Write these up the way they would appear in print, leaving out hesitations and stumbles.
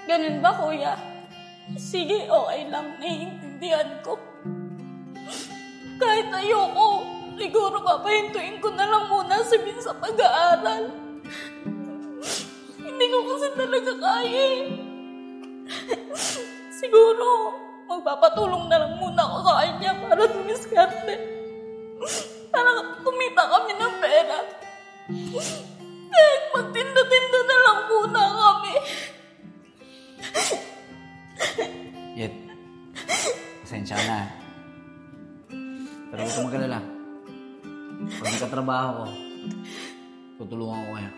Ganun ba, kuya? Sige, okay lang. Naiintindihan ko. Kahit ayoko, siguro papahintuin ko na lang muna si Vince sa pag-aaral. Hindi ko kasi talaga kaya eh. Siguro, magpapatulong na lang muna ako sa kanya para dumiskarte. Para kumita kami ng pera. Kahit magtinda-tinda na lang muna kami. Yet, pasensya na. Pero huwag ka mag-alala. Pag nagkatrabaho ko, tutulungan ko kayo.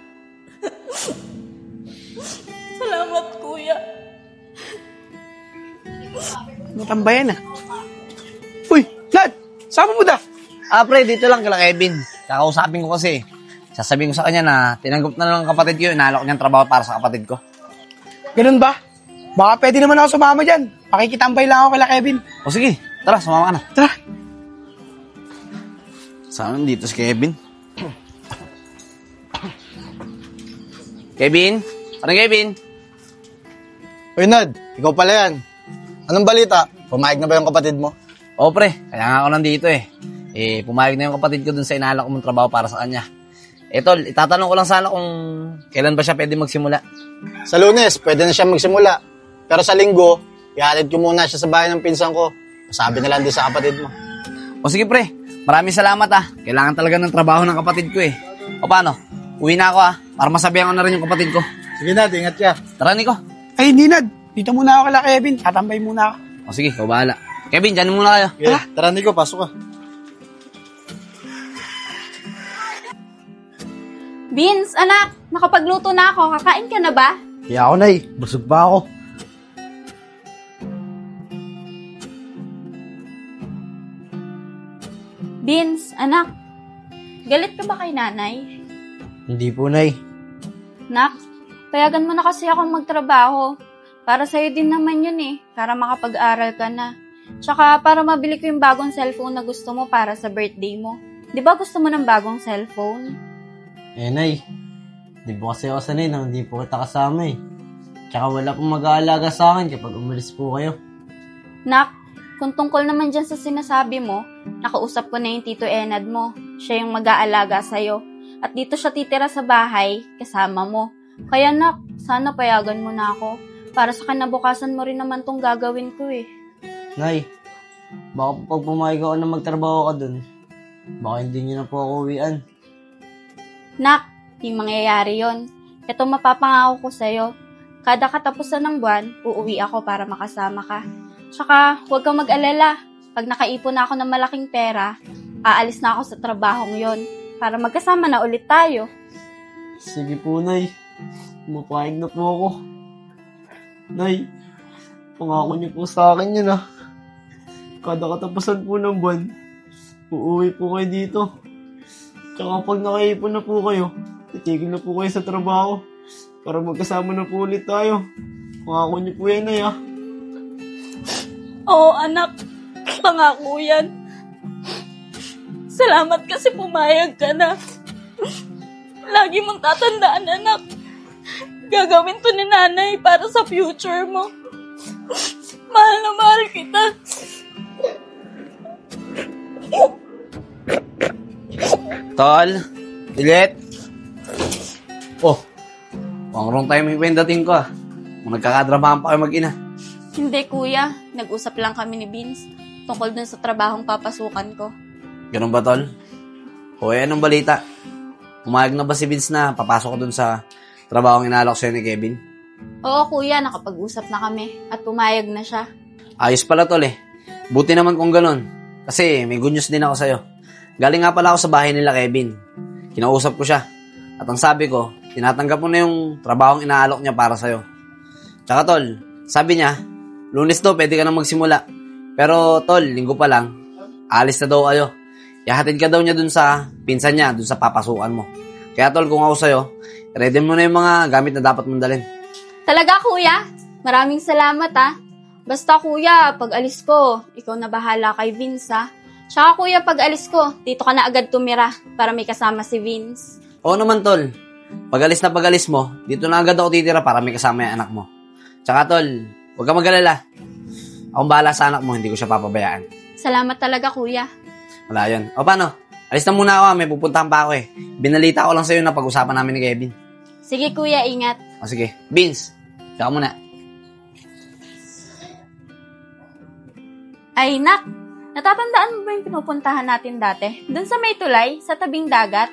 Salamat, kuya. Matambayan Uy, Lad! Sama mo da! Pre, dito lang kala Kevin. Kakausapin ko kasi. Sasabihin ko sa kanya na tinanggap na lang ng kapatid ko, inalok niyang trabaho para sa kapatid ko. Ganun ba? Baka pwede naman ako sumama dyan. Pakikitambay lang ako kala Kevin. O sige, tara, sumama ka na. Tara. Saan dito si Kevin? Kevin? Parang Kevin? Uy, Nad, ikaw pala yan. Anong balita? Pumayag na ba yung kapatid mo? O pre, kaya nga ako nandito eh. Pumayag na yung kapatid ko dun sa inalok mong trabaho para sa kanya. Tol, itatanong ko lang sana kung kailan ba siya pwede magsimula. Sa Lunes, pwede na siya magsimula. Pero sa Linggo, ihatid ko muna siya sa bahay ng pinsan ko. Sabi na lang din sa kapatid mo. O sige pre, maraming salamat ah. Kailangan talaga ng trabaho ng kapatid ko eh. O paano? Uwi na ako ah, para masabihan ko na rin yung kapatid ko. Sige, Nad, ingat ka. Tara Nico. Ay, hindi Nad. Dito muna ako kala Kevin. Tatambay muna ako. O sige, ikaw bahala. Kevin, dyan muna kayo. Yeah. Tara, Nico, pasok ka. Vince, anak, nakapagluto na ako. Kakain ka na ba? Kaya ako, Nay. Busog pa ako. Vince, anak, galit ka ba kay nanay? Hindi po, Nay. Nak, payagan mo na kasi akong magtrabaho. Para sa'yo din naman yun eh, para makapag-aral ka na. Tsaka para mabili ko yung bagong cellphone na gusto mo para sa birthday mo. Di ba gusto mo ng bagong cellphone? Nay, di po kasi ako sanay nang hindi po kita kasama eh. Tsaka wala pong mag-aalaga sa akin kapag umalis po kayo. Nak, kung tungkol naman dyan sa sinasabi mo, nakausap ko na yung Tito Enad mo. Siya yung mag-aalaga sa'yo. At dito siya titira sa bahay, kasama mo. Kaya nak, sana payagan mo na ako. Para sa kinabukasan mo rin naman tong gagawin ko eh. Nay, baka po pag pumayag ako na magtrabaho ka dun, baka hindi niyo na po ako uwian. Nak, di mangyayari yon. Ito mapapangako ko sa'yo. Kada katapusan ng buwan, uuwi ako para makasama ka. Tsaka, huwag kang mag-alala. Pag nakaipon na ako ng malaking pera, aalis na ako sa trabahong yon para magkasama na ulit tayo. Sige po, Nay. Mapayag na po ako. Nay, pangako niyo po sa akin yun ah. Kada katapusan po ng buwan, uuwi po kayo dito. Tsaka pag nakaipon na po kayo, titigil na po kayo sa trabaho para magkasama na po ulit tayo. Pangako niyo po yan, Nay ah. Oo, anak. Pangako yan. Salamat kasi pumayag ka na. Lagi mong tatandaan, anak. Gagawin to ni nanay para sa future mo. Mahal na mahal kita. Tol, ulit. Oh, wrong time yung dating ko ah. Kung nagkakadrabahan pa kayo mag-ina. Hindi, kuya. Nag-usap lang kami ni Vince tungkol dun sa trabahong papasukan ko. Ganun ba, Tol? O anong balita? Pumayag na ba si Vince na papasok ko dun sa trabahong inalok sa'yo ni Kevin? Oo, kuya. Nakapag-usap na kami at pumayag na siya. Ayos pala, Tol eh. Buti naman kung ganun. Kasi may good news din ako sa'yo. Galing nga pala ako sa bahay nila Kevin. Kinausap ko siya. At ang sabi ko, tinatanggap mo na yung trabahong inaalok niya para sa'yo. Tsaka Tol, sabi niya, Lunes daw pwede ka na magsimula. Pero Tol, linggo pa lang, alis na daw kayo. Ihahatid ka daw niya dun sa pinsan niya, dun sa papasukan mo. Kaya Tol, kung ako sa'yo, ready mo na yung mga gamit na dapat mong dalhin. Talaga, kuya? Maraming salamat, ah. Basta, kuya, pag alis ko, ikaw na bahala kay Vince, ah. Tsaka, kuya, pag alis ko, dito ka na agad tumira para may kasama si Vince. Oo naman, Tol. Pag alis mo, dito na agad ako titira para may kasama yung anak mo. Tsaka tol, huwag ka mag-alala. Akong bahala sa anak mo, hindi ko siya papabayaan. Salamat talaga, kuya. Wala yun. O paano? Alis na muna ako, may pupuntahan pa ako eh. Binalita ko lang sa'yo na pag-usapan namin ni Kevin. Sige, kuya, ingat. O sige, Vince, tsaka muna. Ay, nak, natatandaan mo ba yung pinupuntahan natin dati? Doon sa may tulay, sa tabing dagat.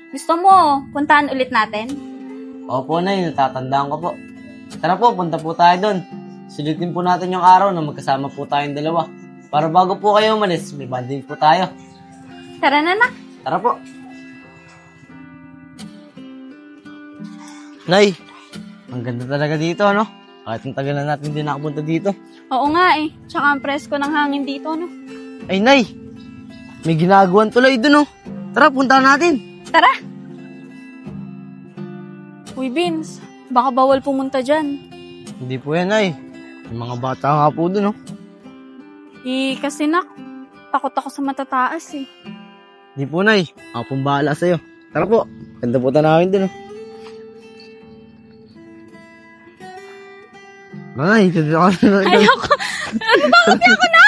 Gusto mo, puntahan ulit natin? Opo, Nay, natatandaan ko po. Tara po, punta po tayo doon. Sulitin po natin yung araw na magkasama po tayong dalawa. Para bago po kayo umalis, may banding po tayo. Tara na, nak. Tara po. Nay, ang ganda talaga dito, ano? Kahit ang tagal na natin din nakapunta dito. Oo nga eh. Tsaka ang presko ng hangin dito, no? Ay, Nay, may ginagawan tulay doon, oh. Tara, punta natin. Tara! Uy, Vince, baka bawal pumunta dyan. Hindi po yan, Nay. May mga bata nga po doon, oh. Kasi nak, takot ako sa matataas eh. Hindi po, Nay. Ako pong bahala sa'yo. Tara po, ganda po tanawin doon, oh. Ay, ganda ka na. Ayoko! Ano ba? Hindi ako na!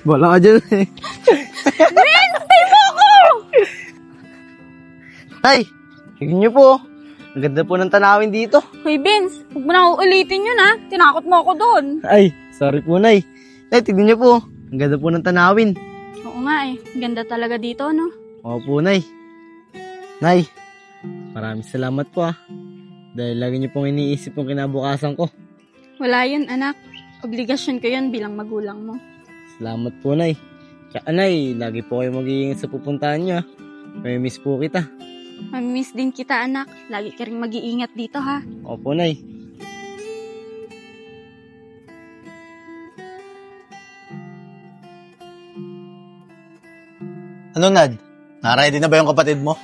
Wala ka dyan, eh. Vince, stay mo ako! Ay, tignan niyo po. Ang ganda po ng tanawin dito. Uy, Vince, huwag mo na uulitin yun ha. Tinakot mo ako doon. Ay, sorry po, Nay. Ay, tignan niyo po. Ang ganda po ng tanawin. Oo nga eh. Ganda talaga dito, no? Opo, Nay. Nay, maraming salamat po, ah. Dahil lagi niyo pong iniisip yung kinabukasan ko. Wala yun, anak. Obligasyon ko yun bilang magulang mo. Salamat po, Nay. Kaya, Nay, lagi po kayo mag-iingat sa pupuntahan niyo, ah. May miss po kita. Mamimiss din kita, anak. Lagi ka rin mag-iingat dito, ha? Opo, Nay. Ano, Nad? Na-ready na ba yung kapatid mo?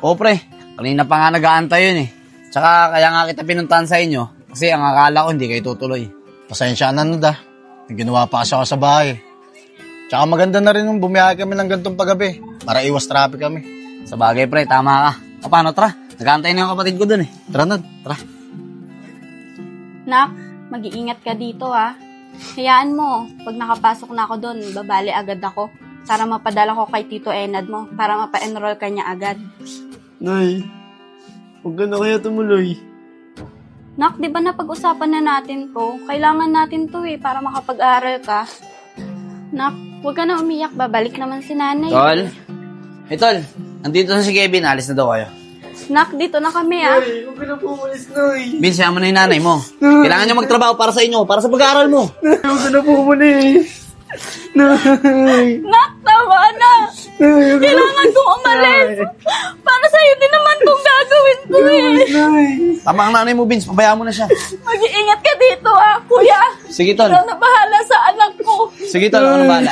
Oo pre, kanina pa nga nag-aantay yun eh. Tsaka kaya nga kita pinuntahan sa inyo kasi ang akala ko hindi kayo tutuloy. Pasensya na, Nad, ah. May ginawa pa kasi ako sa bahay. Tsaka maganda na rin yung bumiyahe kami ng gantong paggabi para iwas traffic kami. Sa bagay pre, tama ka. O paano, tara? Nag-aantay na yung kapatid ko dun eh. Tara, Nad, tara. Nak, mag-iingat ka dito, ha? Hayaan mo, pag nakapasok na ako doon, babali agad ako. Para mapadala ko kay Tito Enad mo, para mapa-enroll ka niya agad. Nay, huwag ka na kaya tumuloy. Nak, di ba napag-usapan na natin to? Kailangan natin to eh, para makapag-aral ka. Nak, huwag ka na umiyak, babalik naman si nanay. Tol? Eh tol, andito na si Kevin, alis na daw kayo. Nak, dito na kami, ah. Nay, huwag ka na po umalis, Nay. Vince, sama na yung nanay mo. Kailangan niya magtrabaho para sa inyo, para sa pag-aaral mo. Nay, huwag ka na po umalis. Nay. Nak, tama na! Kailangan kong umalis! Para sa'yo din naman kung gagawin ko eh! Tama ang nanay mo, Vince, pabayaan mo na siya. Mag-iingat ka dito, ah, kuya! Sige tol, Ikaw na bahala sa anak ko! sige tol, ako na bahala.